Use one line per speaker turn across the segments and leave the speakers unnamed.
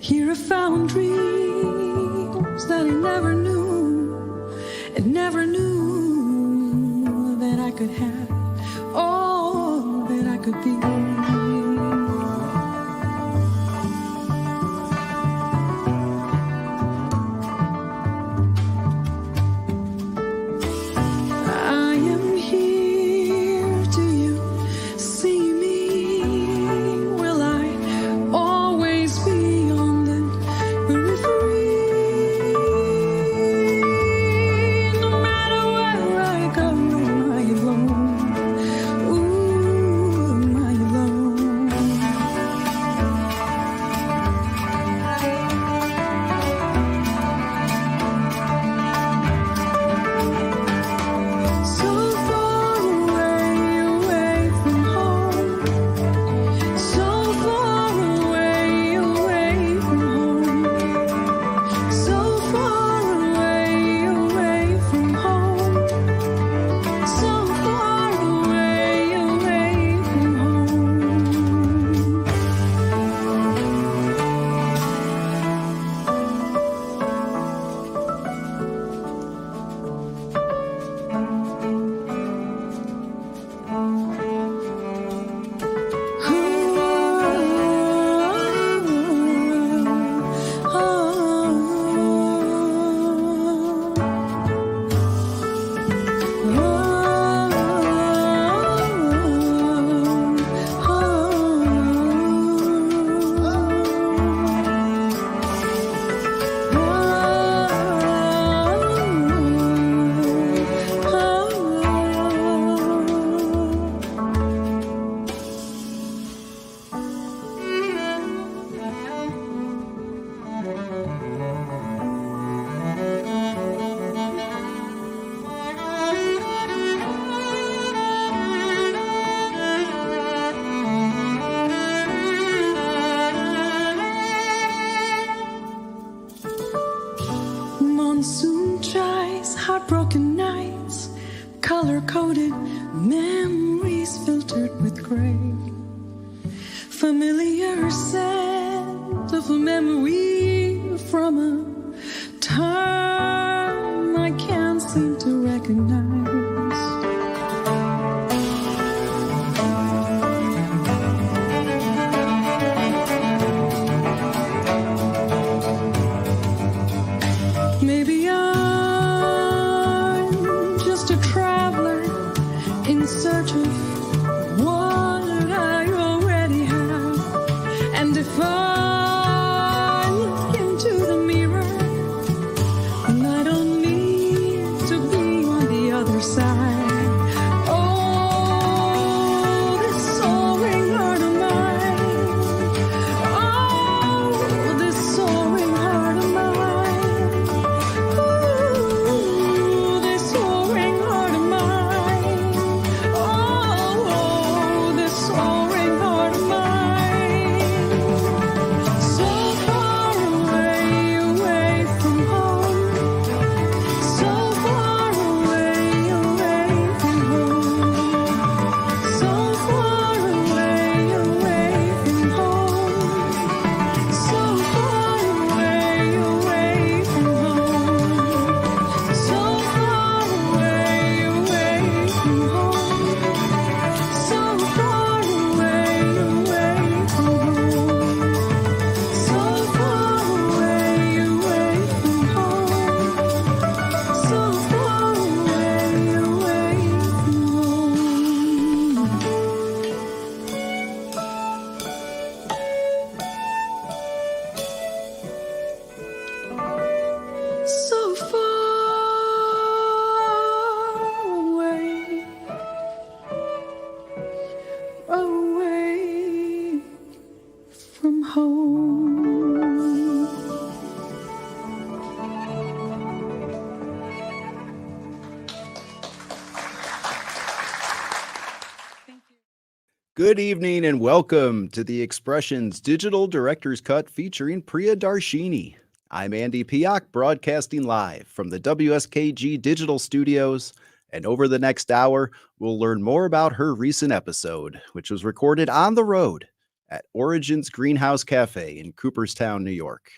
Here I found dreams that I never knew, and never knew that I could have all that I could be. Heartbroken nights, color-coded memories filtered with gray. Familiar scent of a memory from a time I can't seem to recognize. Maybe in search of what I already have, and if I look into the mirror, then I don't need to be on the other side. Oh, this soaring heart of mine. Oh, this soaring heart of mine. Ooh, this soaring heart of mine.
Good evening and welcome to the Expressions Digital Director's Cut featuring Priya Darshini. I'm Andy Piak, broadcasting live from the WSKG Digital Studios, and over the next hour, we'll learn more about her recent episode, which was recorded on the road at Origins Greenhouse Cafe in Cooperstown, New York.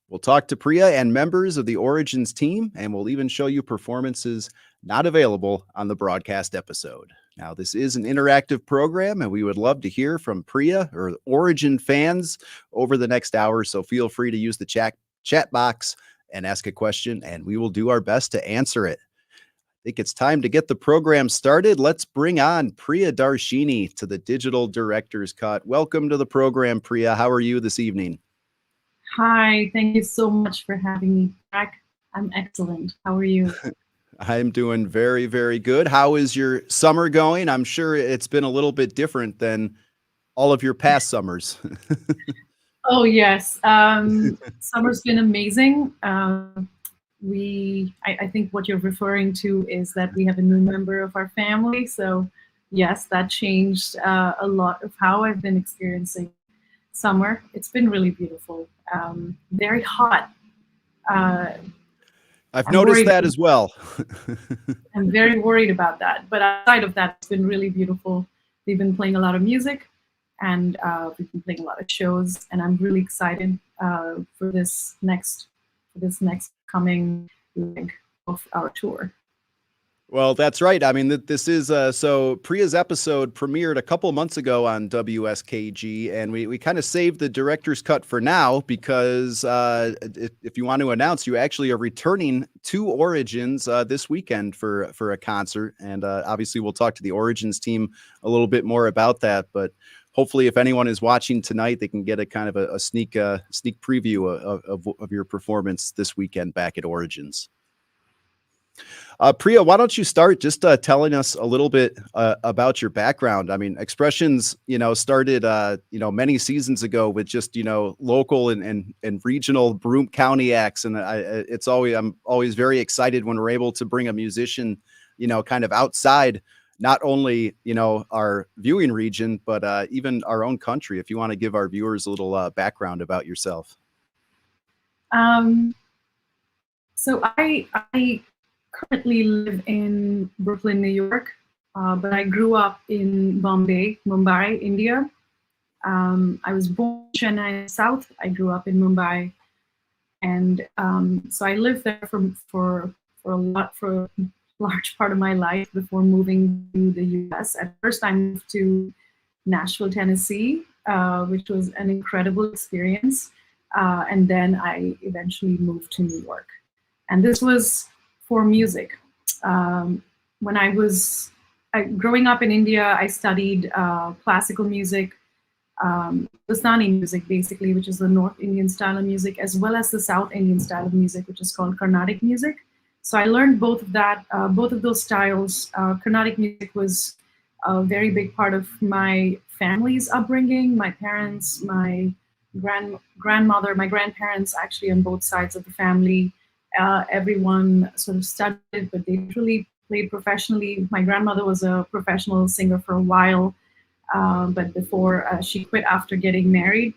We'll talk to Priya and members of the Origins team, and we'll even show you performances not available on the broadcast episode. Now, this is an interactive program, and we would love to hear from Priya or Origin fans over the next hour, so feel free to use the chat box and ask a question, and we will do our best to answer it. I think it's time to get the program started. Let's bring on Priya Darshini to the Digital Director's Cut. Welcome to the program, Priya. How are you this evening?
Hi, thank you so much for having me back. I'm excellent. How are you?
I'm doing very, very good. How is your summer going? I'm sure it's been a little bit different than all of your past summers.
Oh, yes. Summer's been amazing. I think what you're referring to is that we have a new member of our family. So yes, that changed a lot of how I've been experiencing summer. It's been really beautiful. Very hot.
I've noticed that as well.
I'm very worried about that. But outside of that, it's been really beautiful. We've been playing a lot of music, and we've been playing a lot of shows, and I'm really excited for this next coming leg of our tour.
Well, that's right. I mean, this is so Priya's episode premiered a couple months ago on WSKG, and we kind of saved the director's cut for now because if you want to announce, you actually are returning to Origins this weekend for a concert, and obviously we'll talk to the Origins team a little bit more about that. But hopefully, if anyone is watching tonight, they can get a kind of a sneak preview of your performance this weekend back at Origins. Priya, why don't you start just telling us a little bit about your background? I mean, Expressions, started, many seasons ago with just, local and regional Broome County acts. And I'm always very excited when we're able to bring a musician, kind of outside, not only, our viewing region, but even our own country. If you want to give our viewers a little background about yourself.
So I currently live in Brooklyn, New York, but I grew up in Mumbai, India. I was born in Chennai South. I grew up in Mumbai, and so I lived there for a large part of my life before moving to the U.S. At first, I moved to Nashville, Tennessee, which was an incredible experience, and then I eventually moved to New York, and this was for music. When I was growing up in India, I studied classical music, Hindustani music, basically, which is the North Indian style of music, as well as the South Indian style of music, which is called Carnatic music. So I learned both of those styles. Carnatic music was a very big part of my family's upbringing. My parents, my grandmother, my grandparents, actually on both sides of the family. Everyone sort of studied, but they really played professionally. My grandmother was a professional singer for a while, but before she quit after getting married.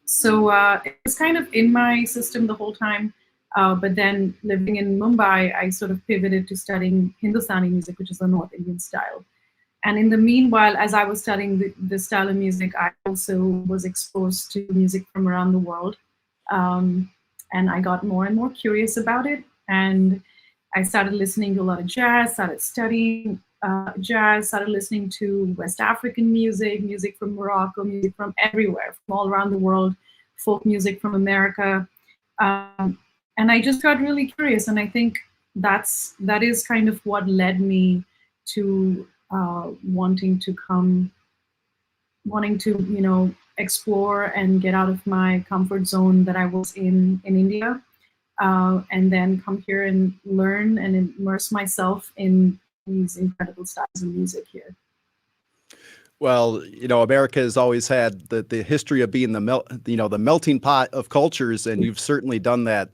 So it was kind of in my system the whole time. But then living in Mumbai, I sort of pivoted to studying Hindustani music, which is the North Indian style. And in the meanwhile, as I was studying the style of music, I also was exposed to music from around the world. And I got more and more curious about it. And I started listening to a lot of jazz, started studying jazz, started listening to West African music from Morocco, music from everywhere, from all around the world, folk music from America. And I just got really curious. And I think that is kind of what led me to wanting to, explore and get out of my comfort zone that I was in India, and then come here and learn and immerse myself in these incredible styles of music here.
Well, America has always had the history of being the melting pot of cultures, and you've certainly done that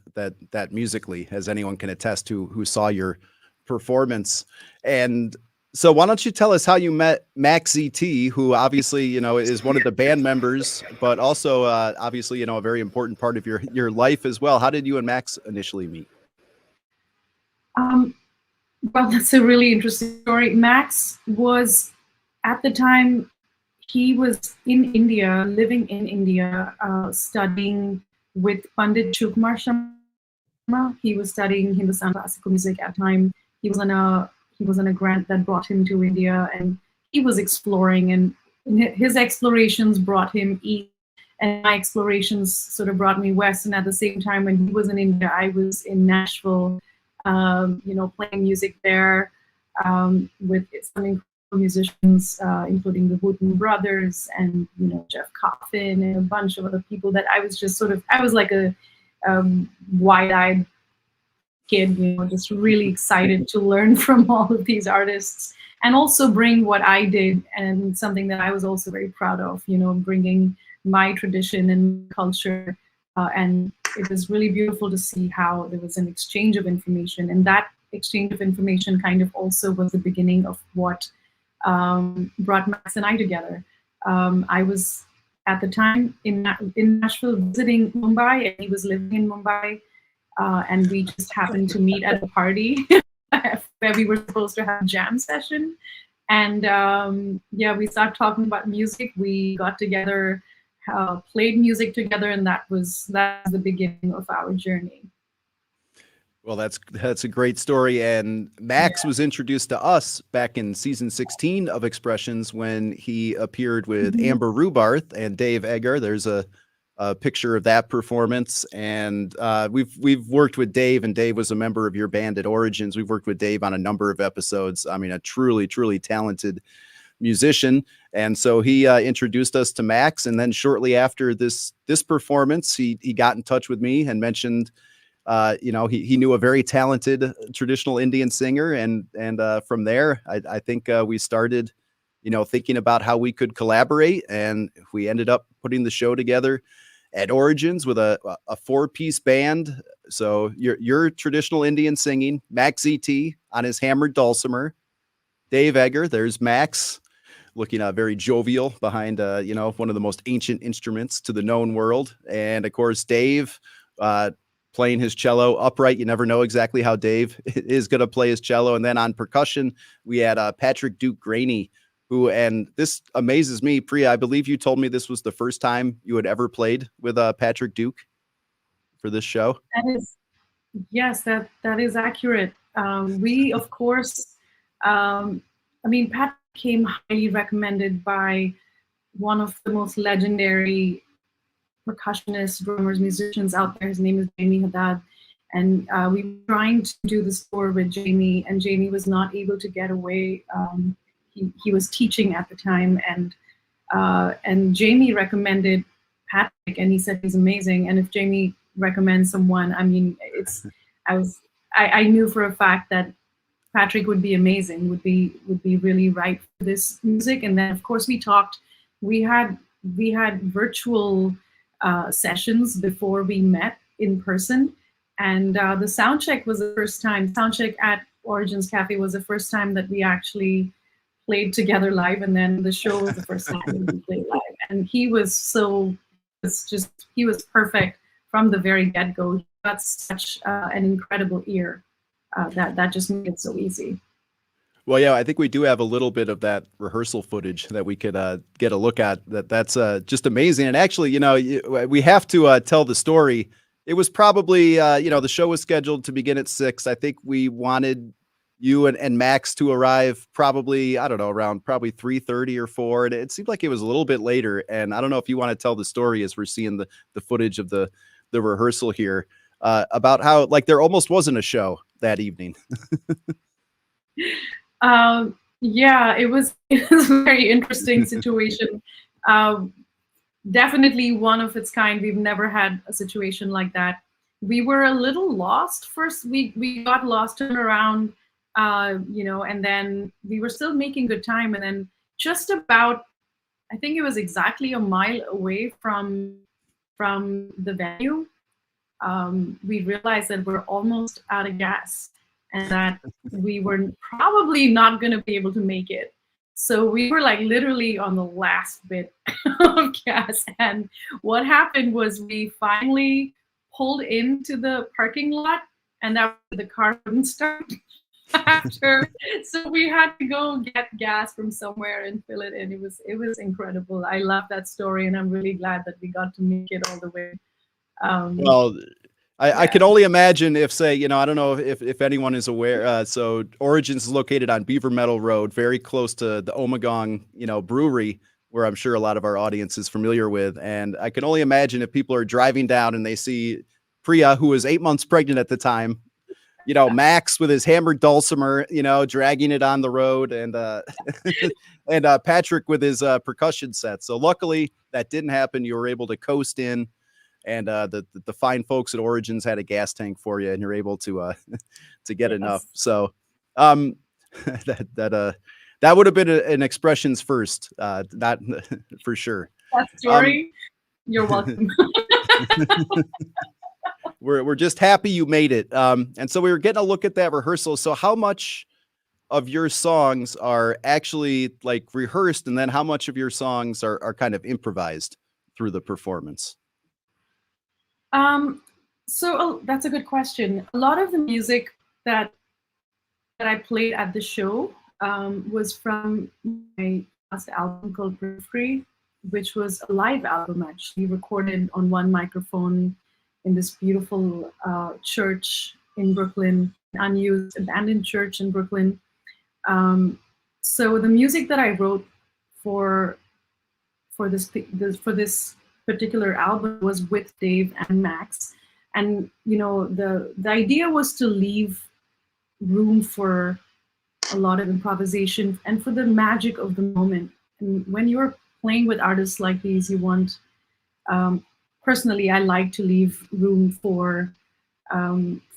musically, as anyone can attest to who saw your performance. And so why don't you tell us how you met Max ZT, who obviously, is one of the band members, but also obviously, a very important part of your life as well. How did you and Max initially meet?
Well, that's a really interesting story. Max was, at the time,
he was in India, living in India, studying with Pandit Shukmar Sharma. He was studying Hindustani classical music at the time. He was on a grant that brought him to India, and he was exploring, and his explorations brought him east, and my explorations sort of brought me west. And at the same time, when he was in India, I was in Nashville, playing music there with some incredible musicians, including the Wooten Brothers and Jeff Coffin and a bunch of other people that I was just I was like a wide-eyed kid, just really excited to learn from all of these artists and also bring what I did, and something that I was also very proud of, bringing my tradition and culture. And it was really beautiful to see how there was an exchange of information, and that exchange of information kind of also was the beginning of what brought Max and I together. I was at the time in Nashville visiting Mumbai, and he was living in Mumbai, and we just happened to meet at a party where we were supposed to have a jam session. And we started talking about music. We got together, played music together, and that was the beginning of our journey.
Well, that's a great story. And Max was introduced to us back in season 16 of Expressions when he appeared with Amber Rubarth and Dave Eggar. There's a picture of that performance. And we've worked with Dave, and Dave was a member of your band at Origins. We've worked with Dave on a number of episodes. I mean, a truly, truly talented musician. And so he introduced us to Max. And then shortly after this performance, he got in touch with me and mentioned he knew a very talented traditional Indian singer, and from there, I think we started, thinking about how we could collaborate, and we ended up putting the show together at Origins with a 4-piece band. So your traditional Indian singing, Max ZT on his hammered dulcimer, Dave Eggar, there's Max looking very jovial behind one of the most ancient instruments to the known world, and of course Dave playing his cello upright. You never know exactly how Dave is going to play his cello. And then on percussion, we had Patrick Duke Graney, who, and this amazes me, Priya, I believe you told me this was the first time you had ever played with Patrick Duke for this show.
Yes, that is accurate. We, of course, Patrick came highly recommended by one of the most legendary percussionists, drummers, musicians out there. His name is Jamie Haddad, and we were trying to do this tour with Jamie, and Jamie was not able to get away. He was teaching at the time, and Jamie recommended Patrick, and he said he's amazing. And if Jamie recommends someone, I mean, I knew for a fact that Patrick would be amazing, would be really right for this music. And then of course we talked. We had virtual sessions before we met in person, and the sound check was the first time. Sound check at Origins Cafe was the first time that we actually played together live, and then the show was the first time we played live. And he was perfect from the very get-go. He got such an incredible ear that just made it so easy.
Well, yeah, I think we do have a little bit of that rehearsal footage that we could get a look at. That's just amazing. And actually, we have to tell the story. It was probably, the show was scheduled to begin at 6. I think we wanted you and Max to arrive probably, I don't know, around probably 3:30 or 4. And it seemed like it was a little bit later. And I don't know if you want to tell the story as we're seeing the footage of the rehearsal here about how there almost wasn't a show that evening.
Yeah, it was a very interesting situation. Definitely one of its kind. We've never had a situation like that. We were a little lost first. We got lost around, and then we were still making good time. And then just about, I think it was exactly a mile away from the venue, we realized that we're almost out of gas, and that we were probably not going to be able to make it. So we were literally on the last bit of gas. And what happened was we finally pulled into the parking lot, and the car wouldn't start. after. So we had to go get gas from somewhere and fill it in. It was incredible. I love that story, and I'm really glad that we got to make it all the way.
Well, I
Yeah.
can only imagine if, say, I don't know if anyone is aware. So Origins is located on Beaver Meadow Road, very close to the Omagong, brewery, where I'm sure a lot of our audience is familiar with. And I can only imagine if people are driving down and they see Priya, who was 8 months pregnant at the time, Max with his hammered dulcimer, dragging it on the road, and and Patrick with his percussion set. So luckily that didn't happen. You were able to coast in, and the fine folks at Origins had a gas tank for you, and you're able to to get enough. So that would have been an Expressions first, not for sure.
That story. You're welcome.
We're just happy you made it. And so we were getting a look at that rehearsal. So how much of your songs are actually like rehearsed, and then how much of your songs are kind of improvised through the performance?
So that's a good question. A lot of the music that I played at the show was from my last album called Periphery, which was a live album actually recorded on one microphone in this beautiful church in Brooklyn, unused abandoned church in Brooklyn. So the music that I wrote for this particular album was with Dave and Max, and the idea was to leave room for a lot of improvisation and for the magic of the moment. And when you're playing with artists like these, you want, personally, I like to leave room for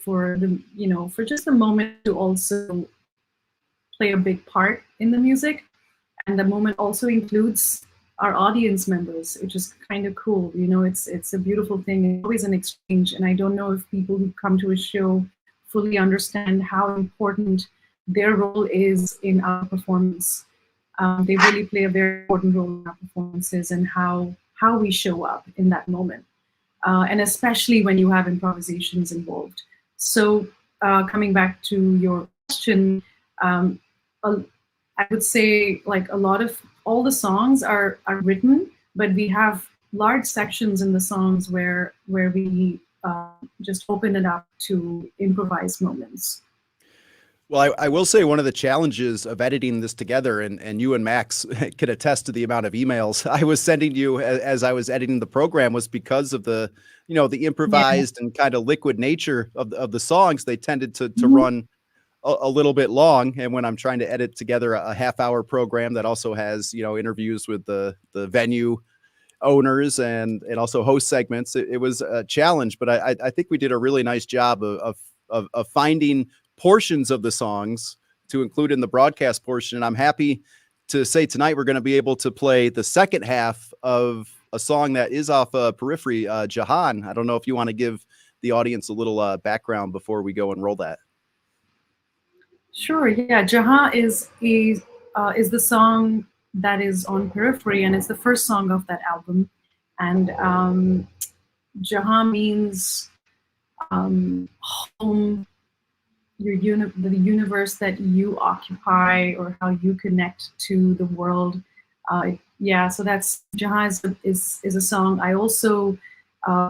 for just the moment to also play a big part in the music, and the moment also includes our audience members, which is kind of cool. It's a beautiful thing. It's always an exchange, and I don't know if people who come to a show fully understand how important their role is in our performance. They really play a very important role in our performances and how we show up in that moment, and especially when you have improvisations involved. So coming back to your question, I would say like a lot of all the songs are written, but we have large sections in the songs where we just open it up to improvised moments.
Well, I will say one of the challenges of editing this together, and you and Max can attest to the amount of emails I was sending you as I was editing the program, was because of the improvised and kind of liquid nature of the songs. They tended to run a little bit long. And when I'm trying to edit together a half-hour program that also has, interviews with the venue owners and also host segments, it was a challenge. But I think we did a really nice job of finding portions of the songs to include in the broadcast portion. And I'm happy to say tonight we're going to be able to play the second half of a song that is off Periphery, Jahan. I don't know if you want to give the audience a little background before we go and roll that.
Sure. Yeah, Jahan is the song that is on Periphery, and it's the first song of that album. And Jahan means home, the universe that you occupy, or how you connect to the world. So that's Jahan is a song. I also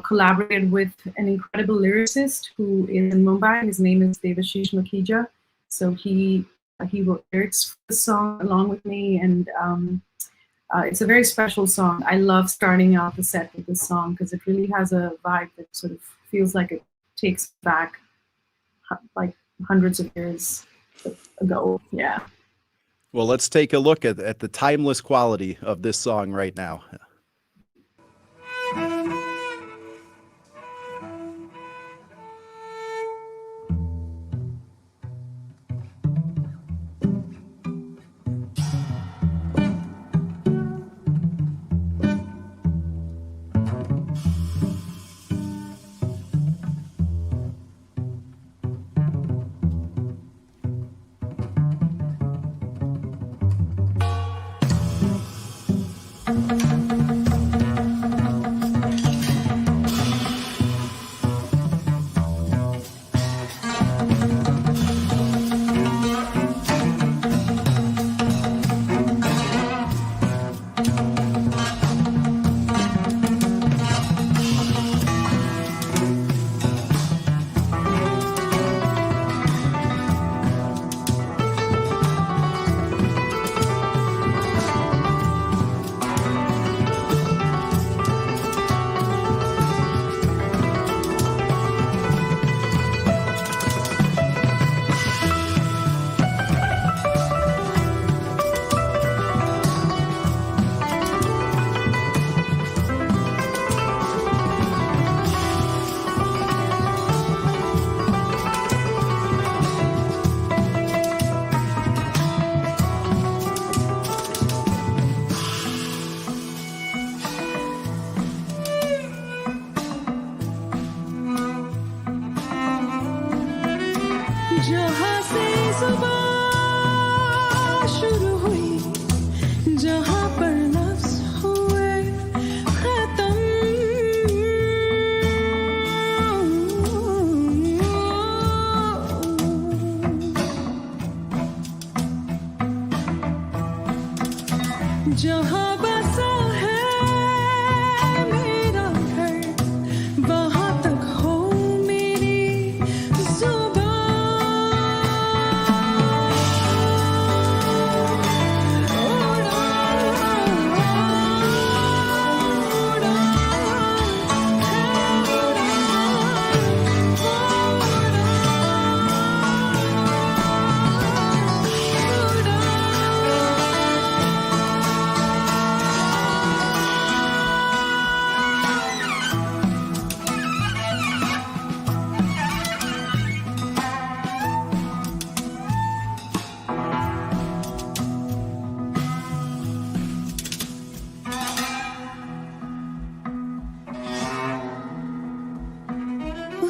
collaborated with an incredible lyricist who is in Mumbai. His name is Devashish Makija. So he wrote lyrics for the song along with me, and it's a very special song. I love starting out the set with this song because it really has a vibe that sort of feels like it takes back like hundreds of years ago. Yeah.
Well, let's take a look at the timeless quality of this song right now.
जहाँ से सुबह शुरू हुई, जहाँ पर लफ्ज़ हुए खत्म, जहाँ बसा है मेरा घर, वहाँ तक हो मेरी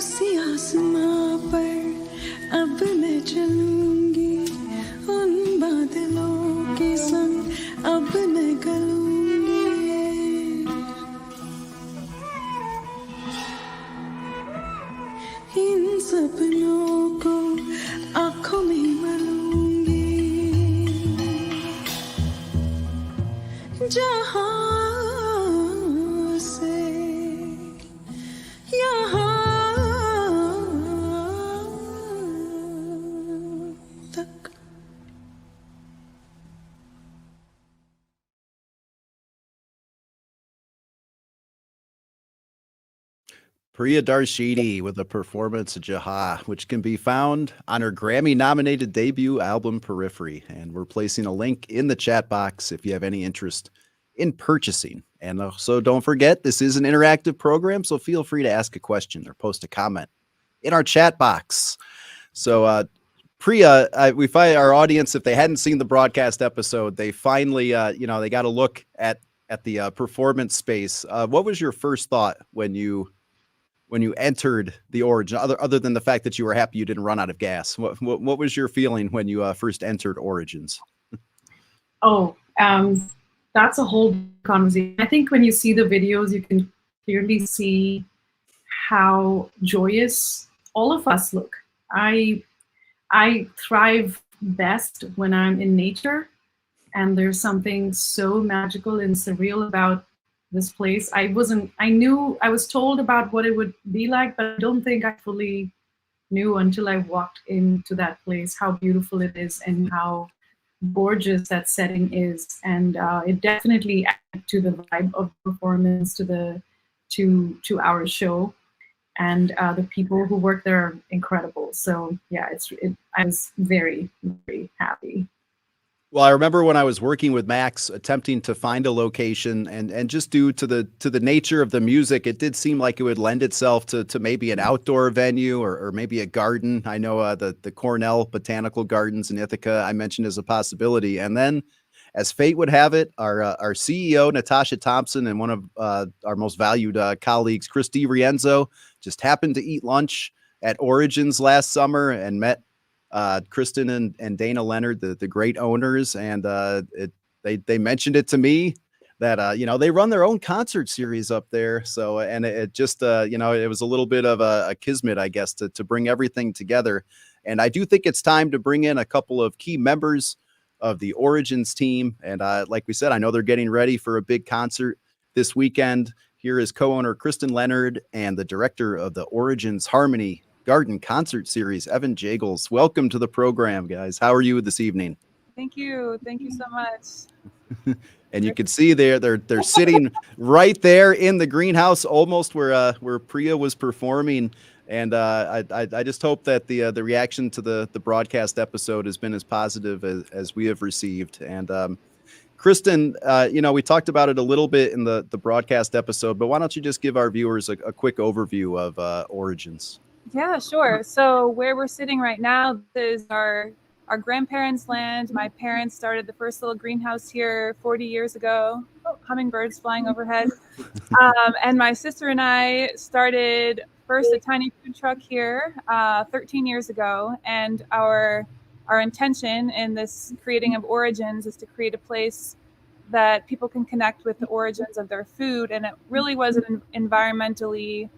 उसी आसमां पर अब मैं चलूंगी, उन बादलों के संग अब मैं गलूंगी, इन सपनों को आंखों में मलूंगी, जहाँ से यहाँ तक।
Priya Darshini with a performance Jaha, which can be found on her Grammy-nominated debut album Periphery. And we're placing a link in the chat box if you have any interest in purchasing. And so don't forget, this is an interactive program, so feel free to ask a question or post a comment in our chat box. So Priya, we find our audience, if they hadn't seen the broadcast episode, they finally, they got a look at the performance space. What was your first thought when you entered the Origin, other than the fact that you were happy you didn't run out of gas? What was your feeling when you first entered Origins?
Oh, that's a whole conversation. I think when you see the videos, you can clearly see how joyous all of us look. I thrive best when I'm in nature, and there's something so magical and surreal about this place. I was told about what it would be like, but I don't think I fully knew until I walked into that place how beautiful it is and how gorgeous that setting is. And it definitely added to the vibe of the performance, to our show. And the people who work there are incredible. So yeah, I was very, very happy.
Well, I remember when I was working with Max, attempting to find a location, and just due to the nature of the music, it did seem like it would lend itself to maybe an outdoor venue or maybe a garden. I know the Cornell Botanical Gardens in Ithaca I mentioned as a possibility. And then, as fate would have it, our CEO, Natasha Thompson, and one of our most valued colleagues, Christy Rienzo, just happened to eat lunch at Origins last summer and met Kristen and Dana Leonard, the great owners, and they mentioned it to me that they run their own concert series up there. So it just it was a little bit of a kismet, I guess, to bring everything together. And I do think it's time to bring in a couple of key members of the Origins team. And like we said, I know they're getting ready for a big concert this weekend. Here is co-owner Kristen Leonard and the director of the Origins Harmony Garden Concert Series, Evan Jagels. Welcome to the program, guys. How are you this evening?
Thank you. Thank you so much.
And you can see they're sitting right there in the greenhouse, almost where Priya was performing. And I just hope that the reaction to the broadcast episode has been as positive as we have received. And Kristen, we talked about it a little bit in the broadcast episode, but why don't you just give our viewers a quick overview of Origins?
Yeah, sure. So where we're sitting right now is our our grandparents' land. My parents started the first little greenhouse here 40 years ago. Oh, hummingbirds flying overhead. And my sister and I started first a tiny food truck here 13 years ago. And our intention in this creating of origins is to create a place that people can connect with the origins of their food. And it really was an environmentally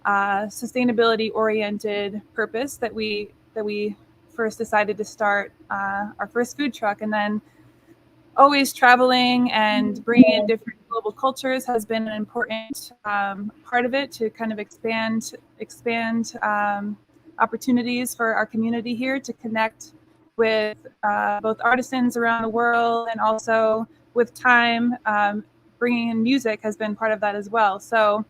sustainability oriented purpose that we first decided to start our first food truck. And then always traveling and bringing in different global cultures has been an important part of it to kind of expand opportunities for our community here to connect with both artisans around the world, and also with time bringing in music has been part of that as well. So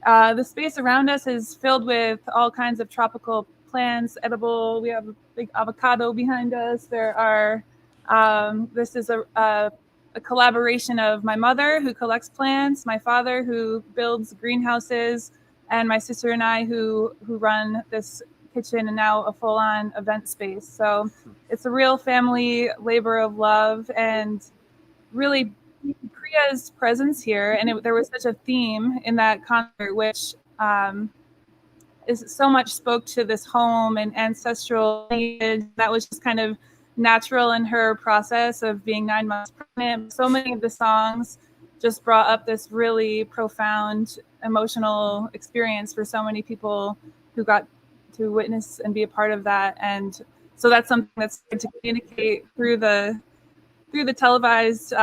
the space around us is filled with all kinds of tropical plants, edible. We have a big avocado behind us. There are this is a collaboration of my mother, who collects plants, my father, who builds greenhouses, and my sister and I, who run this kitchen and now a full-on event space. So it's a real family labor of love, and really Priya's presence here, and there was such a theme in that concert, which is so much spoke to this home and ancestral lineage. That was just kind of natural in her process of being 9 months pregnant. So many of the songs just brought up this really profound emotional experience for so many people who got to witness and be a part of that. And so that's something that's good to communicate through the televised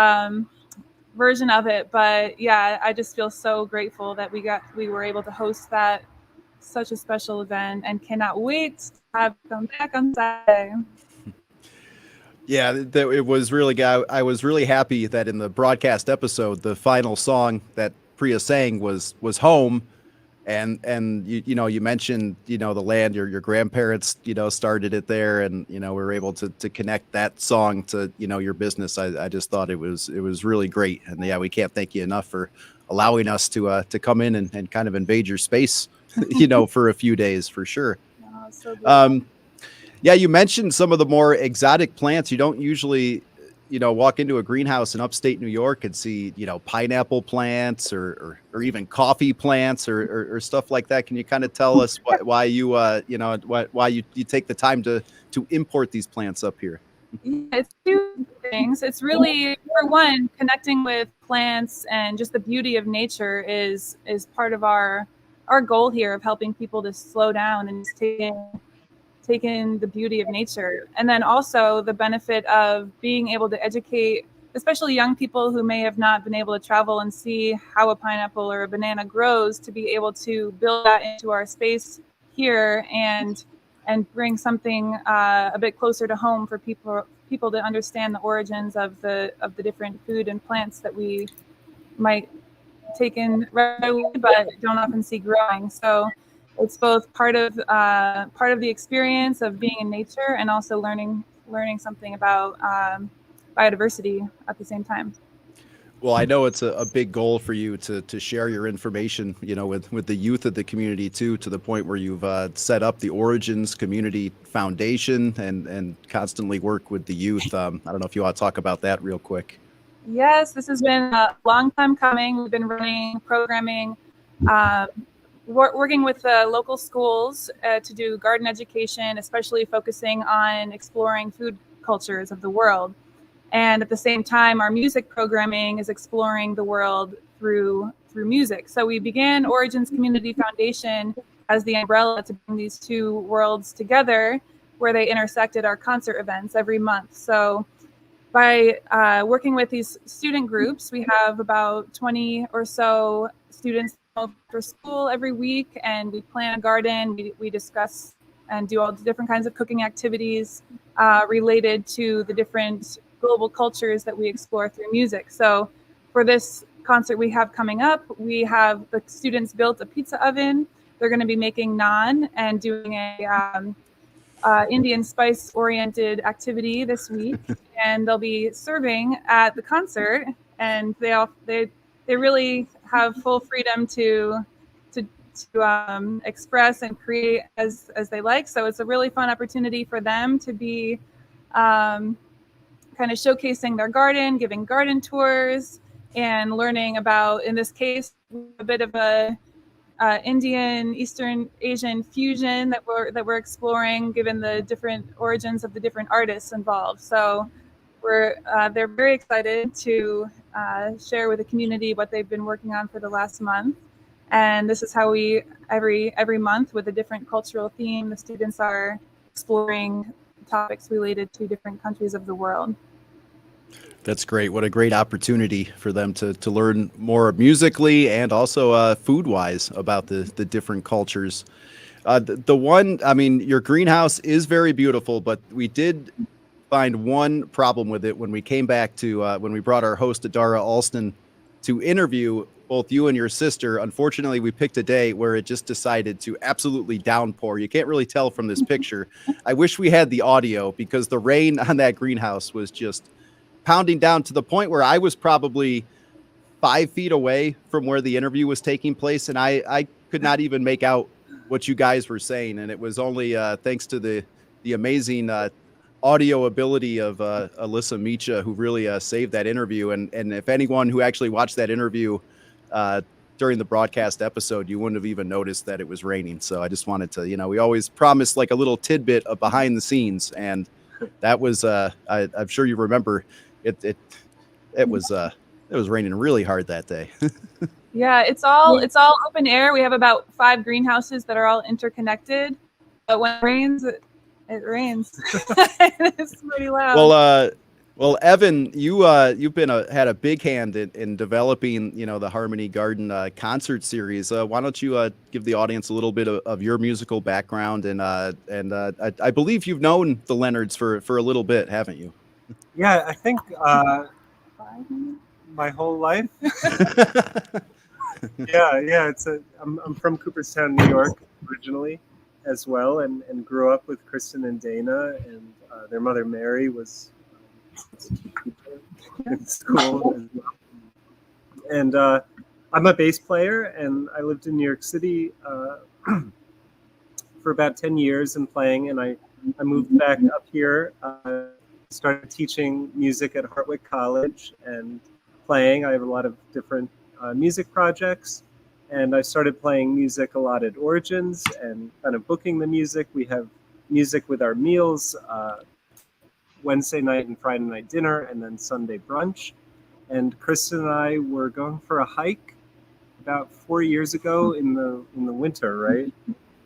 version of it. But yeah, I just feel so grateful that we were able to host that, such a special event, and cannot wait to have come back on Saturday.
Yeah, it was really good. I was really happy that in the broadcast episode, the final song that Priya sang was Home. And you mentioned, the land, your grandparents, started it there, and, we were able to connect that song to, your business. I just thought it was really great. And yeah, we can't thank you enough for allowing us to come in and kind of invade your space, for a few days, for sure.
Oh, so good.
Yeah, you mentioned some of the more exotic plants. You don't usually, walk into a greenhouse in upstate New York and see, pineapple plants or even coffee plants or stuff like that. Can you kind of tell us why you, why you take the time to import these plants up here?
It's two things. It's really, for one, connecting with plants and just the beauty of nature is part of our goal here of helping people to slow down and just take in the beauty of nature. And then also the benefit of being able to educate, especially young people who may have not been able to travel and see how a pineapple or a banana grows, to be able to build that into our space here and bring something a bit closer to home for people to understand the origins of the different food and plants that we might take in regularly but don't often see growing. So it's both part of the experience of being in nature, and also learning something about biodiversity at the same time.
Well, I know it's a big goal for you to share your information, with the youth of the community too, to the point where you've set up the Origins Community Foundation and constantly work with the youth. I don't know if you want to talk about that real quick.
Yes, this has been a long time coming. We've been running programming, working with local schools to do garden education, especially focusing on exploring food cultures of the world. And at the same time, our music programming is exploring the world through music. So we began Origins Community Foundation as the umbrella to bring these two worlds together, where they intersected our concert events every month. So by working with these student groups, we have about 20 or so students after school every week, and we plan a garden. We discuss and do all the different kinds of cooking activities related to the different global cultures that we explore through music. So for this concert we have coming up, we have the students built a pizza oven. They're going to be making naan and doing a Indian spice oriented activity this week, and they'll be serving at the concert, and they really have full freedom to express and create as they like. So it's a really fun opportunity for them to be kind of showcasing their garden, giving garden tours, and learning about, in this case, a bit of a Indian, Eastern Asian fusion that we're exploring, given the different origins of the different artists involved. So they're very excited to share with the community what they've been working on for the last month. And this is how we, every month with a different cultural theme, the students are exploring topics related to different countries of the world.
That's great. What a great opportunity for them to learn more musically and also food-wise about the different cultures. The one, I mean, your greenhouse is very beautiful, but we did find one problem with it when we came back to, when we brought our host, Adara Alston, to interview both you and your sister. Unfortunately, we picked a day where it just decided to absolutely downpour. You can't really tell from this picture. I wish we had the audio, because the rain on that greenhouse was just pounding down to the point where I was probably 5 feet away from where the interview was taking place, and I could not even make out what you guys were saying. And it was only thanks to the amazing audio ability of Alyssa Micha, who really saved that interview. And if anyone who actually watched that interview during the broadcast episode, you wouldn't have even noticed that it was raining. So I just wanted to, we always promise like a little tidbit of behind the scenes, and that was I'm sure you remember it was raining really hard that day.
Yeah, it's all open air. We have about 5 greenhouses that are all interconnected, but when it rains, it rains. It's pretty loud.
Well, Evan, you've been had a big hand in developing, the Harmony Garden concert series. Why don't you give the audience a little bit of your musical background, and I believe you've known the Leonards for a little bit, haven't you?
Yeah, I think my whole life. Yeah. I'm from Cooperstown, New York, originally, as well, and grew up with Kristen and Dana, and their mother Mary was in school as well. And I'm a bass player, and I lived in New York City for about 10 years and playing, and I moved back up here, started teaching music at Hartwick College and playing. I have a lot of different music projects, and I started playing music a lot at Origins and kind of booking the music. We have music with our meals, Wednesday night and Friday night dinner, and then Sunday brunch. And Kristen and I were going for a hike about 4 years ago in the winter, right?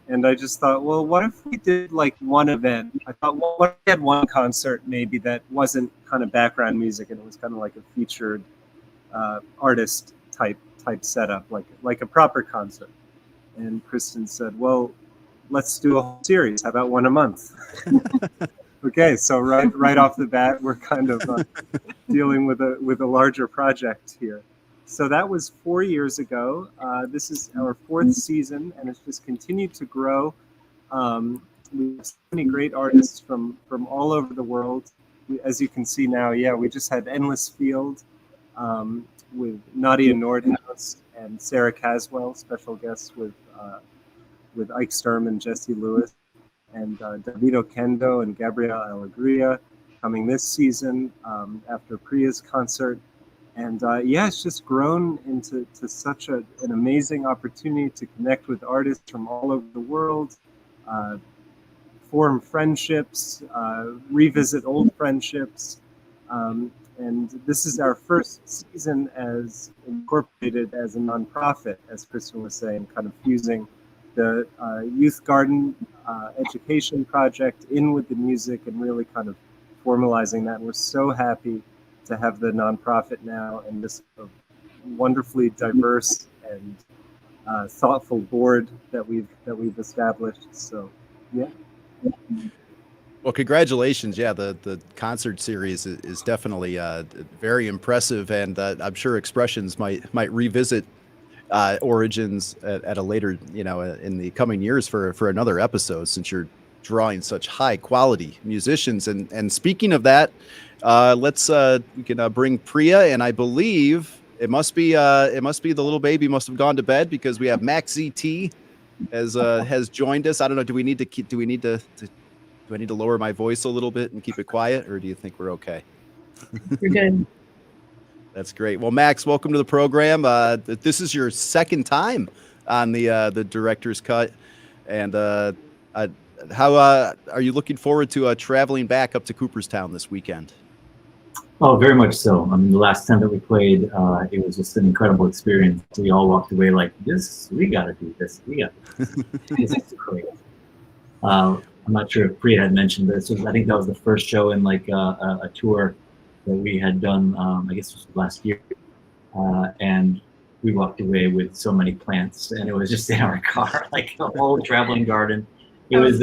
And I just thought, well, what if we did like one event? I thought, well, what if we had one concert maybe that wasn't kind of background music, and it was kind of like a featured artist type setup, like a proper concert. And Kristen said, well, let's do a whole series. How about one a month? Okay, so right off the bat, we're kind of dealing with a larger project here. So that was 4 years ago. This is our 4th season, and it's just continued to grow. We have so many great artists from all over the world. As you can see now, we just had Endless Field with Nadia Nordhaus and Sarah Caswell, special guests with Ike Sturm and Jesse Lewis, and Davido Kendo and Gabrielle Alegria coming this season after Priya's concert. And it's just grown into such an amazing opportunity to connect with artists from all over the world, form friendships, revisit old friendships. And this is our first season as incorporated as a nonprofit, as Kristen was saying, kind of fusing the youth garden education project in with the music and really kind of formalizing that. And we're so happy to have the nonprofit now and this wonderfully diverse and thoughtful board that we've established. So, yeah.
Well, congratulations. Yeah, the concert series is definitely very impressive, and I'm sure Expressions might revisit Origins at a later, in the coming years for another episode, since you're drawing such high quality musicians. And speaking of that, we can bring Priya, and I believe it must be the little baby must have gone to bed, because we have Max ZT has joined us. I don't know. Do we need to Do I need to lower my voice a little bit and keep it quiet, or do you think we're okay?
You're good.
That's great. Well, Max, welcome to the program. This is your second time on the director's cut, and how are you looking forward to traveling back up to Cooperstown this weekend?
Oh, very much so. I mean, the last time that we played, it was just an incredible experience. We all walked away like, this, we got to do this. We got to do this. This is great. I'm not sure if Priya had mentioned this. I think that was the first show in like a tour that we had done, I guess it was last year. And we walked away with so many plants, and it was just in our car, like a whole traveling garden. It was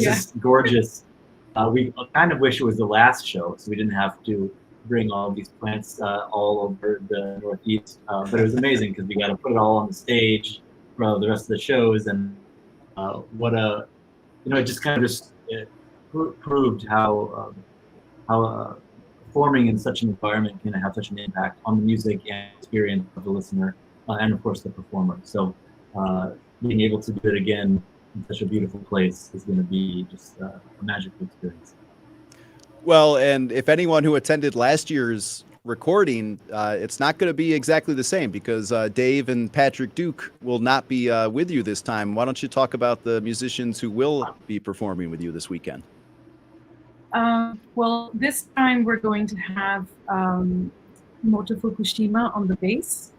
just gorgeous. We kind of wish it was the last show, so we didn't have to bring all these plants all over the Northeast. But it was amazing because we got to put it all on the stage for the rest of the shows, and it just kind of proved how performing in such an environment can have such an impact on the music and experience of the listener, and of course the performer. So being able to do it again in such a beautiful place is going to be just a magical experience.
Well, and if anyone who attended last year's recording, it's not going to be exactly the same because Dave and Patrick Duke will not be with you this time. Why don't you talk about the musicians who will be performing with you this weekend?
Well, this time we're going to have Moto Fukushima on the bass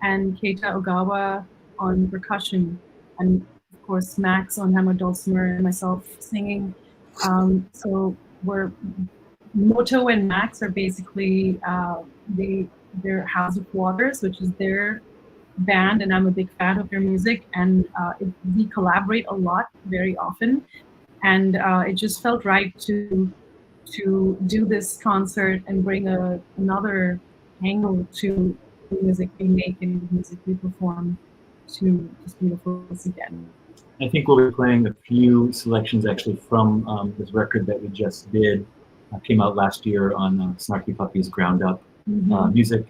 and Keita Ogawa on percussion, and of course Max on hammer dulcimer and myself singing. So Moto and Max are basically they're House of Waters, which is their band, and I'm a big fan of their music, and we collaborate a lot very often, and it just felt right to do this concert and bring another angle to the music we make and the music we perform to just beautiful again.
I think we'll be playing a few selections actually from this record that we just did. Came out last year on Snarky Puppy's Ground Up music.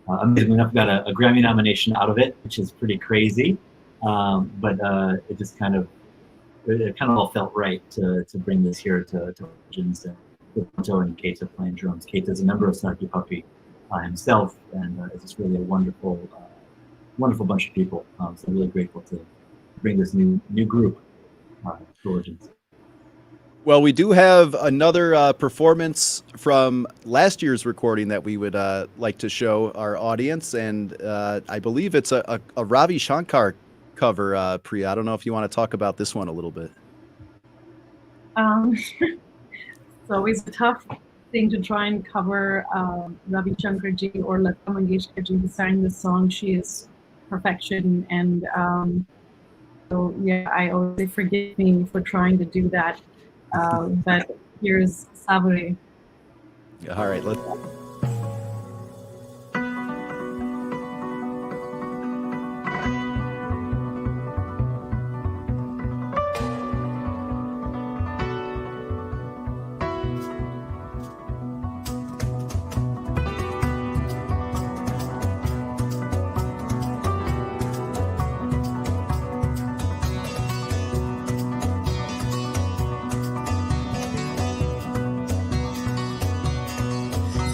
Amazingly enough, got a Grammy nomination out of it, which is pretty crazy. But it just kind of all felt right to bring this here to Origins, with Moto and Keita playing drums. Keita's a member of Snarky Puppy himself, and it's just really a wonderful bunch of people. So I'm really grateful to bring this new group to Origins.
Well, we do have another performance from last year's recording that we would like to show our audience, and I believe it's a Ravi Shankar cover, Priya. I don't know if you want to talk about this one a little bit.
It's always a tough thing to try and cover Ravi Shankar ji or Lata Mangeshkar ji, who sang this song. She is perfection, and so yeah, I always say forgive me for trying to do that. But here's Savare.
All right, let's.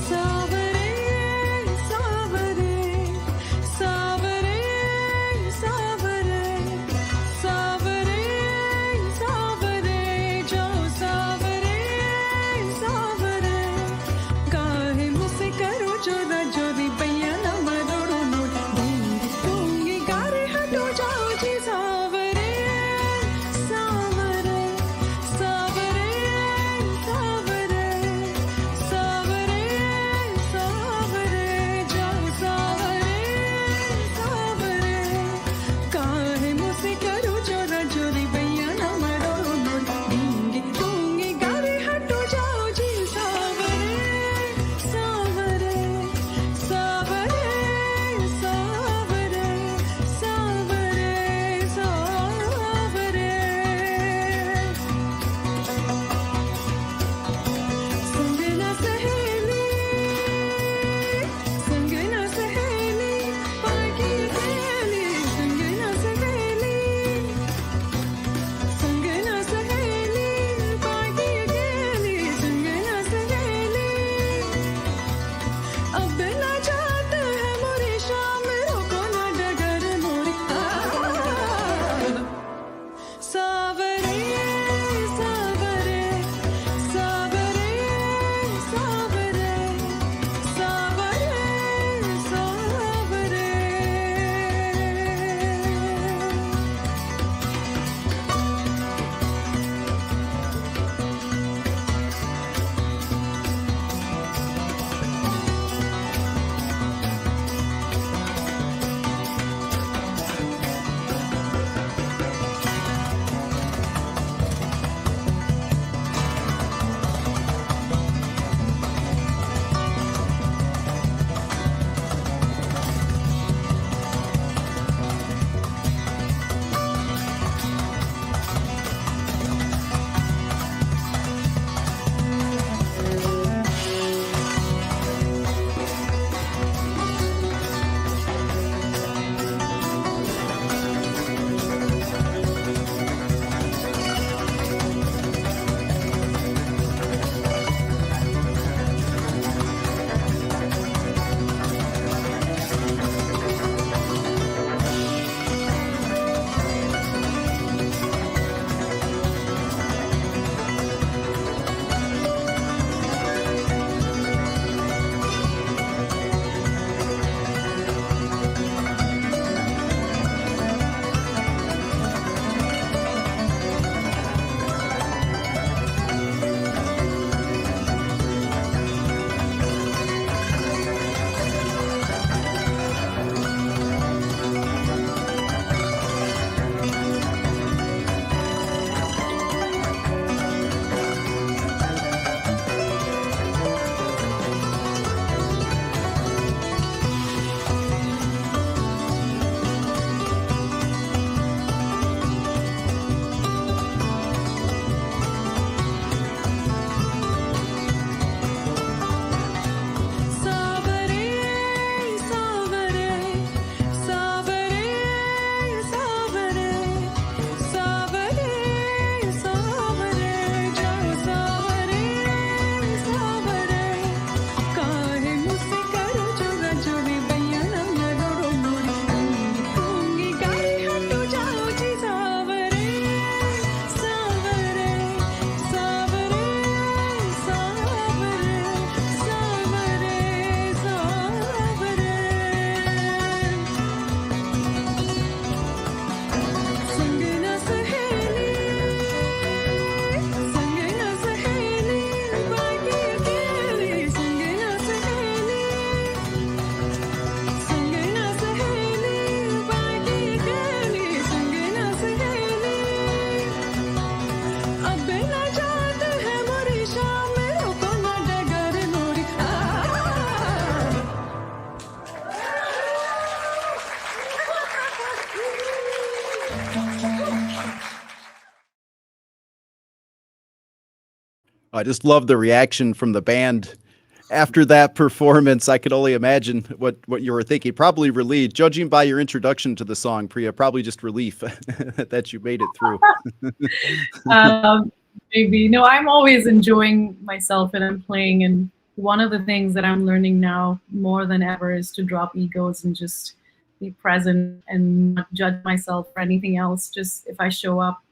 So
I just love the reaction from the band after that performance. I could only imagine what you were thinking. Probably relief, judging by your introduction to the song, Priya. Probably just relief that you made it through.
Maybe. No, I'm always enjoying myself when I'm playing. And one of the things that I'm learning now more than ever is to drop egos and just be present and not judge myself for anything else. Just if I show up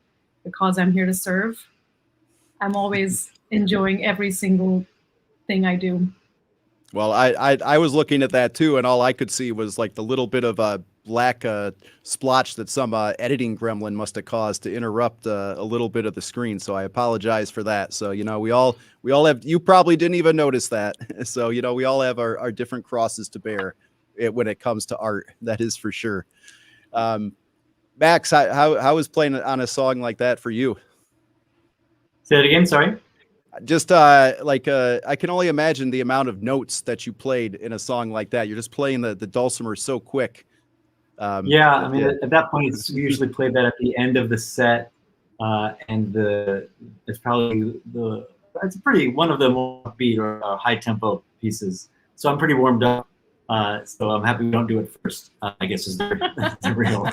because I'm here to serve, I'm always enjoying every single thing I do.
Well, I was looking at that too, and all I could see was like the little bit of a black splotch that some editing gremlin must have caused to interrupt a little bit of the screen. So I apologize for that. So, you know, we all have, you probably didn't even notice that. So, you know, we all have our different crosses to bear when it comes to art. That is for sure. Max, how is playing on a song like that for you?
Say it again. Sorry.
Just I can only imagine the amount of notes that you played in a song like that. You're just playing the dulcimer so quick.
Yeah, I mean, at that point, we usually play that at the end of the set, and it's probably it's one of the more upbeat or high tempo pieces. So I'm pretty warmed up. So I'm happy we don't do it first. I guess is the real.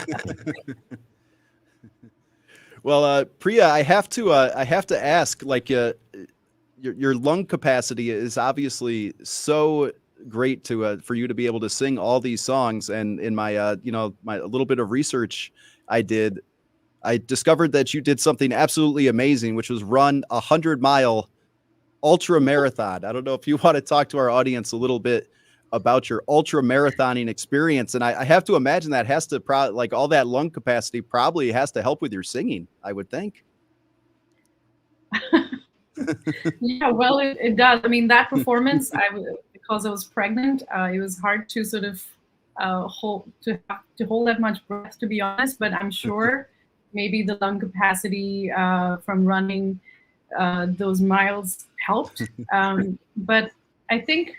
Well, Priya, I have to ask, like, your lung capacity is obviously so great for you to be able to sing all these songs. And in my my little bit of research I did, I discovered that you did something absolutely amazing, which was run 100-mile ultra marathon. I don't know if you want to talk to our audience a little bit about your ultra marathoning experience. And I have to imagine that has to like all that lung capacity probably has to help with your singing, I would think.
Yeah, well, it does. I mean, that performance, because I was pregnant, it was hard to sort of hold that much breath, to be honest. But I'm sure maybe the lung capacity from running those miles helped. But I think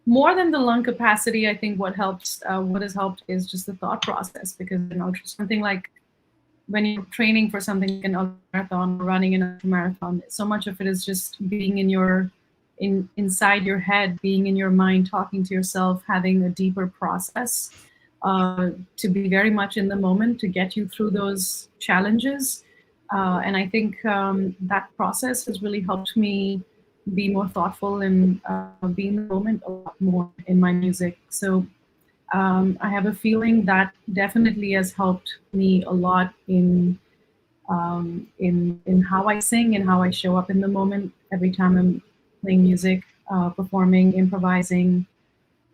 more than the lung capacity, I think what has helped is just the thought process, because something like when you're training for something like an ultramarathon, running an ultramarathon, so much of it is just being inside your head, being in your mind, talking to yourself, having a deeper process to be very much in the moment to get you through those challenges. And I think that process has really helped me be more thoughtful and be in the moment a lot more in my music. So I have a feeling that definitely has helped me a lot in how I sing and how I show up in the moment every time I'm playing music, performing, improvising.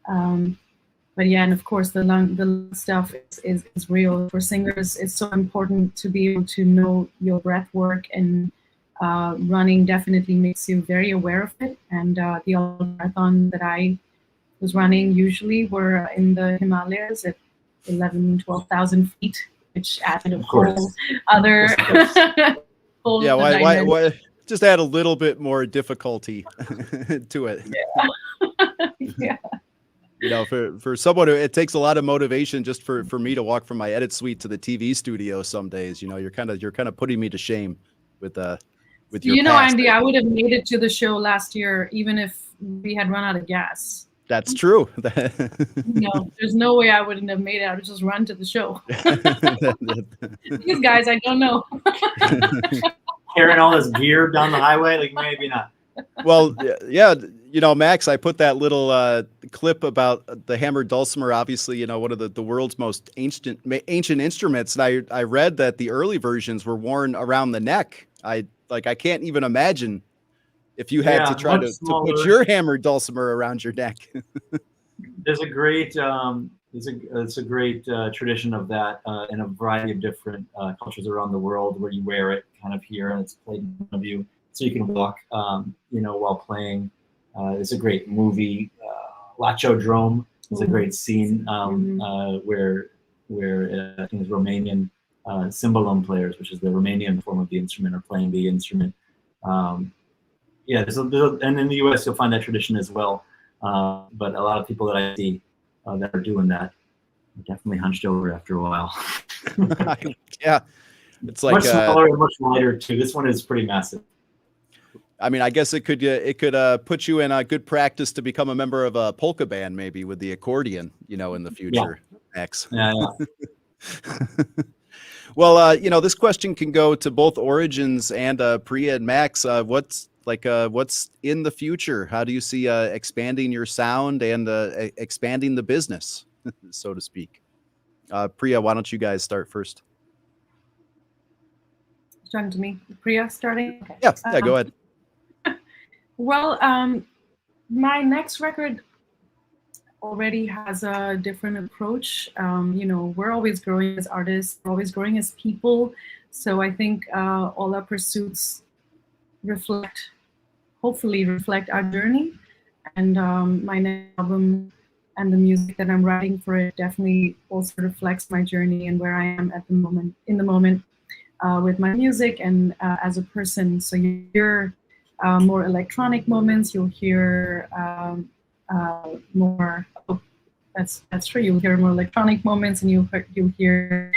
But yeah, and of course the lung stuff is real. For singers, it's so important to be able to know your breath work, and running definitely makes you very aware of it. And the marathon that I was running usually were in the Himalayas at 12,000 feet, which added a whole other.
Yeah, why just add a little bit more difficulty to it.
Yeah. Yeah.
You know, for someone who, it takes a lot of motivation just for me to walk from my edit suite to the TV studio some days. You know, you're kind of putting me to shame with your
Andy, I would have made it to the show last year even if we had run out of gas.
That's true.
No, there's no way I wouldn't have made it. I would just run to the show. These guys, I don't know.
Carrying all this gear down the highway, like maybe not.
Well, yeah, Max, I put that little clip about the hammered dulcimer, obviously, one of the world's most ancient instruments. And I read that the early versions were worn around the neck. I can't even imagine if you had to try to put your hammered dulcimer around your neck.
There's a great tradition of that in a variety of different cultures around the world, where you wear it kind of here and it's played in front of you, so you can walk, while playing. It's a great movie. Lachodrome is a great scene where I think it's Romanian cymbalum players, which is the Romanian form of the instrument, are playing the instrument. And in the U.S. you'll find that tradition as well. But a lot of people that I see that are doing that are definitely hunched over after a while.
Yeah, it's like
much smaller and much lighter too. This one is pretty massive.
I mean, I guess it could put you in a good practice to become a member of a polka band, maybe with the accordion, in the future. Max.
Yeah.
Well, this question can go to both Origins and Priya and Max. What's in the future? How do you see expanding your sound and expanding the business, so to speak? Priya, why don't you guys start first?
Turn to me. Priya starting? Okay.
Yeah, go ahead.
Well, my next record already has a different approach. We're always growing as artists, we're always growing as people. So I think all our pursuits hopefully reflect our journey. And my next album and the music that I'm writing for it definitely also reflects my journey and where I am in the moment with my music and as a person. So you hear more electronic moments, you'll hear more. Oh, that's true. You'll hear more electronic moments, and you'll hear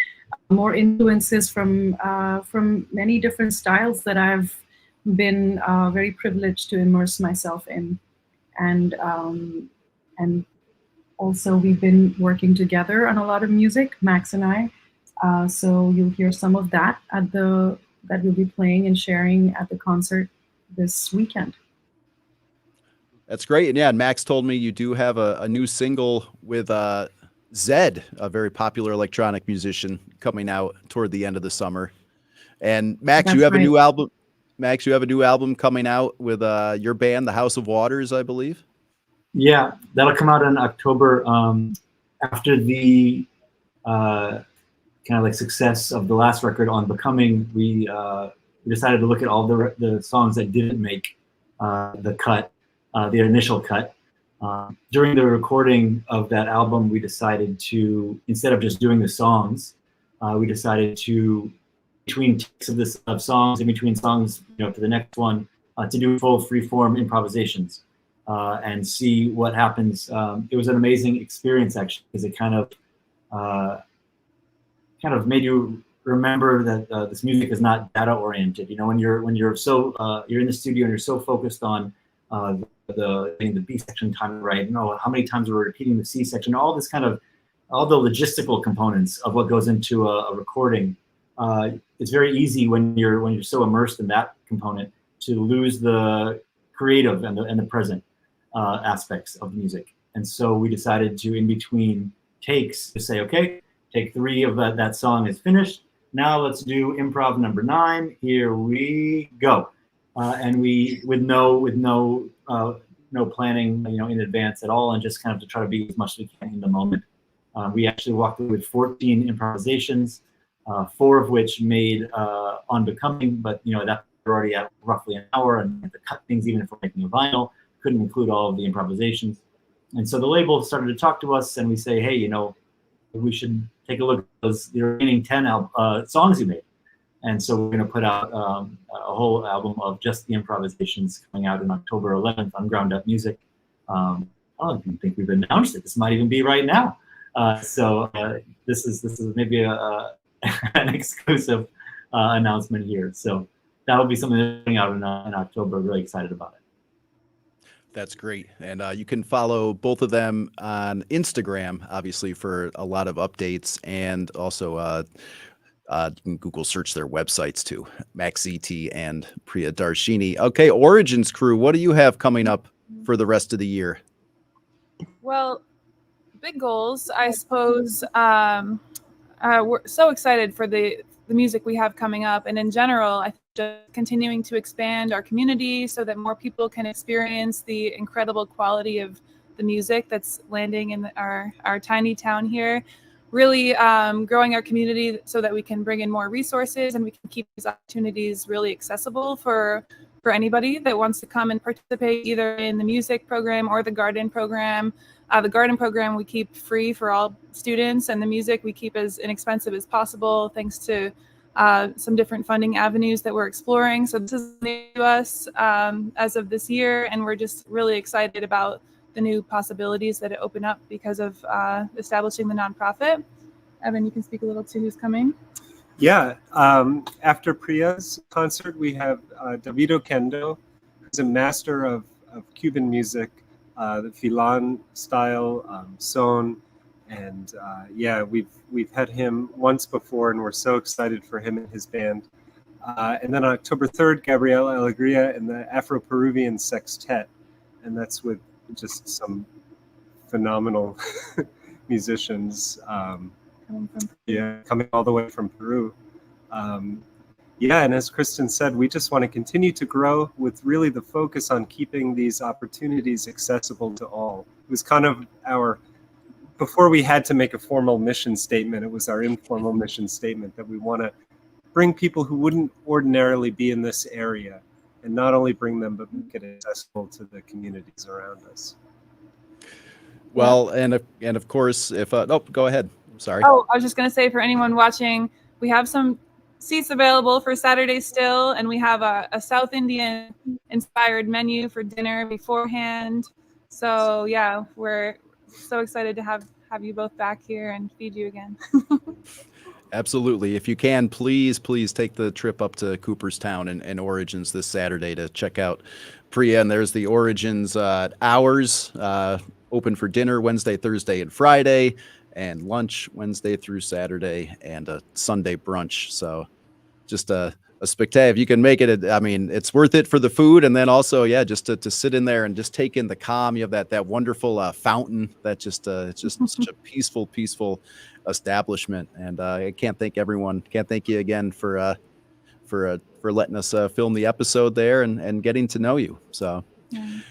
more influences from many different styles that I've been very privileged to immerse myself in, and also we've been working together on a lot of music, Max and I. So you'll hear some of that that we'll be playing and sharing at the concert this weekend.
That's great. And yeah, Max told me you do have a new single with Zed, a very popular electronic musician, coming out toward the end of the summer. And Max,
That's
you have
right.
a new album. Max, you have a new album coming out with your band, The House of Waters, I believe.
Yeah, that'll come out in October. After the kind of like success of the last record on Becoming, we decided to look at all the songs that didn't make the cut. The initial cut. During the recording of that album, we decided to, instead of just doing the songs, we decided to, between takes of songs, in between songs, for the next one, to do full free-form improvisations and see what happens. It was an amazing experience, actually, because it kind of made you remember that this music is not data-oriented. When you're so you're in the studio and you're so focused on the B section time right, how many times we're repeating the C section, all the logistical components of what goes into a recording. It's very easy when you're so immersed in that component to lose the creative and the present aspects of music. And so we decided to, in between takes, to say, okay, take 3 of that song is finished. Now let's do improv number 9. Here we go. And we, with no planning, in advance at all, and just kind of to try to be as much as we can in the moment. We actually walked away with 14 improvisations, 4 of which made on Becoming, but that we're already at roughly an hour, and we have to cut things even if we're making a vinyl. Couldn't include all of the improvisations, and so the label started to talk to us, and we say, hey, we should take a look at the remaining 10 songs you made. And so we're going to put out a whole album of just the improvisations coming out on October 11th on Ground Up Music. I don't even think we've announced it. This might even be right now. So this is maybe an exclusive announcement here. So that will be something that's coming out in October. Really excited about it.
That's great. And you can follow both of them on Instagram, obviously, for a lot of updates, and also you can Google search their websites too, Max ZT and Priya Darshini. Okay, Origins crew, what do you have coming up for the rest of the year?
Well, big goals, I suppose. We're so excited for the music we have coming up, and in general, I think just continuing to expand our community so that more people can experience the incredible quality of the music that's landing in our tiny town here. Really growing our community so that we can bring in more resources and we can keep these opportunities really accessible for anybody that wants to come and participate either in the music program or the garden program. The garden program we keep free for all students, and the music we keep as inexpensive as possible thanks to some different funding avenues that we're exploring. So this is new to us as of this year, and we're just really excited about the new possibilities that it open up because of establishing the nonprofit. Evan, you can speak a little to who's coming.
Yeah, after Priya's concert, we have Davido Kendo who's a master of Cuban music, the filan style, son. And yeah, we've had him once before, and we're so excited for him and his band. And then on October 3rd, Gabriel Alegría and the Afro-Peruvian Sextet, and that's with just some phenomenal musicians. Coming all the way from Peru. Yeah, and as Kristen said, we just want to continue to grow with really the focus on keeping these opportunities accessible to all. It was kind of before we had to make a formal mission statement, it was our informal mission statement that we want to bring people who wouldn't ordinarily be in this area, and not only bring them, but make it accessible to the communities around us.
Well, and of course, if go ahead. I'm sorry.
Oh, I was just going to say, for anyone watching, we have some seats available for Saturday still, and we have a South Indian inspired menu for dinner beforehand. So yeah, we're so excited to have you both back here and feed you again.
Absolutely. If you can, please take the trip up to Cooperstown and Origins this Saturday to check out Priya. And there's the Origins hours, open for dinner Wednesday, Thursday, and Friday, and lunch Wednesday through Saturday, and a Sunday brunch. So just a spectacular. If you can make it, I mean, it's worth it for the food, and then also, yeah, just to sit in there and just take in the calm. You have that wonderful fountain that just it's just such a peaceful establishment. And I can't thank you again for letting us film the episode there and getting to know you. So yeah.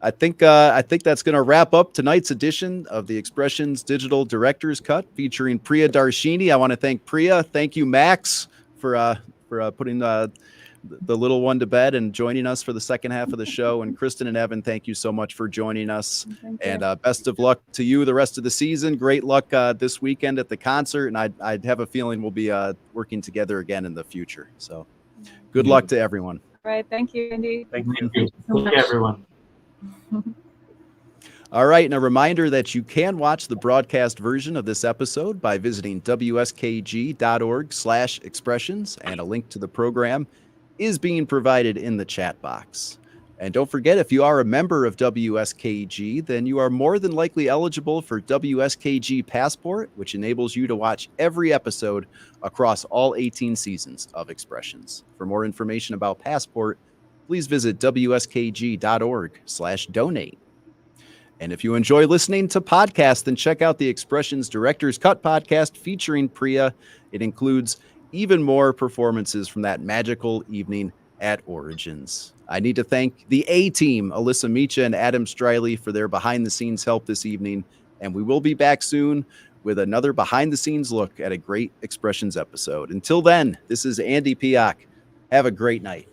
I think that's going to wrap up tonight's edition of the Expressions Digital Director's Cut featuring Priya Darshini. I want to thank Priya. Thank you, Max, for putting the little one to bed and joining us for the second half of the show. And Kristen and Evan, thank you so much for joining us. And best of luck to you the rest of the season. Great luck this weekend at the concert. And I'd have a feeling we'll be working together again in the future. So good luck to everyone.
All right. Thank you, Andy.
Thank you.
Thank you, everyone.
All right, and a reminder that you can watch the broadcast version of this episode by visiting wskg.org/expressions, and a link to the program is being provided in the chat box. And don't forget, if you are a member of WSKG, then you are more than likely eligible for WSKG Passport, which enables you to watch every episode across all 18 seasons of Expressions. For more information about Passport, please visit wskg.org/donate. And if you enjoy listening to podcasts, then check out the Expressions Director's Cut podcast featuring Priya. It includes even more performances from that magical evening at Origins. I need to thank the A-Team, Alyssa Micha and Adam Striley, for their behind-the-scenes help this evening. And we will be back soon with another behind-the-scenes look at a great Expressions episode. Until then, this is Andy Piak. Have a great night.